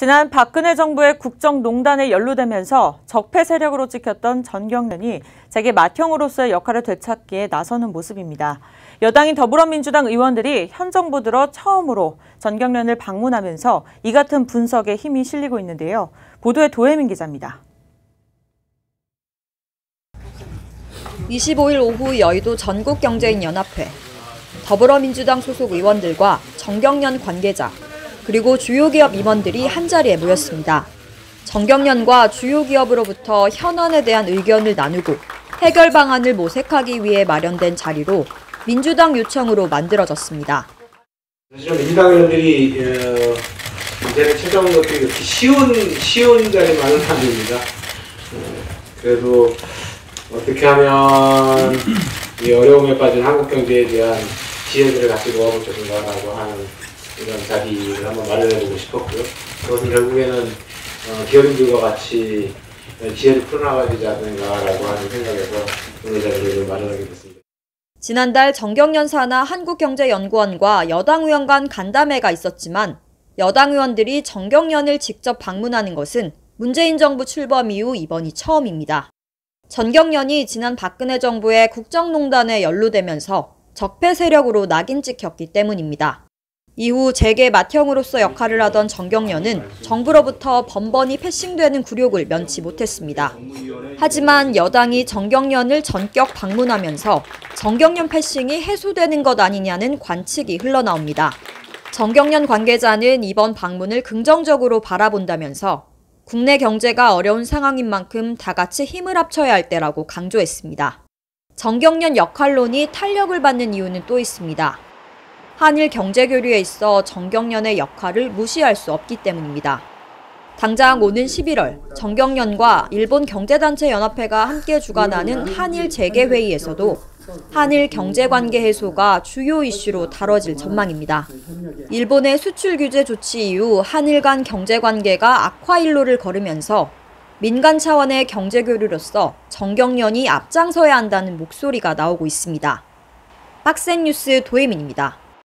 지난 박근혜 정부의 국정농단에 연루되면서 적폐 세력으로 찍혔던 전경련이 재계 맏형으로서의 역할을 되찾기에 나서는 모습입니다. 여당인 더불어민주당 의원들이 현 정부 들어 처음으로 전경련을 방문하면서 이 같은 분석에 힘이 실리고 있는데요. 보도에 도혜민 기자입니다. 25일 오후 여의도 전국경제인연합회, 더불어민주당 소속 의원들과 전경련 관계자, 그리고 주요 기업 임원들이 한자리에 모였습니다. 전경련과 주요 기업으로부터 현안에 대한 의견을 나누고 해결 방안을 모색하기 위해 마련된 자리로 민주당 요청으로 만들어졌습니다. 사실 민주당 의원들이 이제는 찾아온 것들이 이렇게 쉬운 자리만은 아닙니다. 그래도 어떻게 하면 이 어려움에 빠진 한국 경제에 대한 지혜들을 같이 모아볼 것인가라고 하는 이런 자리를 한번 마련해보고 싶었고요. 그것은 결국에는 기업인들과 같이 지혜를 풀어나가야 되지 않는가라고 하는 생각에서 오늘 자리를 마련하게 됐습니다. 지난달 전경련 산하 한국경제연구원과 여당 의원 간 간담회가 있었지만 여당 의원들이 전경련을 직접 방문하는 것은 문재인 정부 출범 이후 이번이 처음입니다. 전경련이 지난 박근혜 정부의 국정농단에 연루되면서 적폐 세력으로 낙인 찍혔기 때문입니다. 이후 재계 맏형으로서 역할을 하던 전경련은 정부로부터 번번이 패싱되는 굴욕을 면치 못했습니다. 하지만 여당이 전경련을 전격 방문하면서 전경련 패싱이 해소되는 것 아니냐는 관측이 흘러나옵니다. 전경련 관계자는 이번 방문을 긍정적으로 바라본다면서 국내 경제가 어려운 상황인 만큼 다 같이 힘을 합쳐야 할 때라고 강조했습니다. 전경련 역할론이 탄력을 받는 이유는 또 있습니다. 한일 경제교류에 있어 전경련의 역할을 무시할 수 없기 때문입니다. 당장 오는 11월 전경련과 일본 경제단체 연합회가 함께 주관하는 한일 재개회의에서도 한일 경제관계 해소가 주요 이슈로 다뤄질 전망입니다. 일본의 수출 규제 조치 이후 한일 간 경제관계가 악화일로를 걸으면서 민간 차원의 경제교류로서 전경련이 앞장서야 한다는 목소리가 나오고 있습니다. 박센 뉴스 도혜민입니다.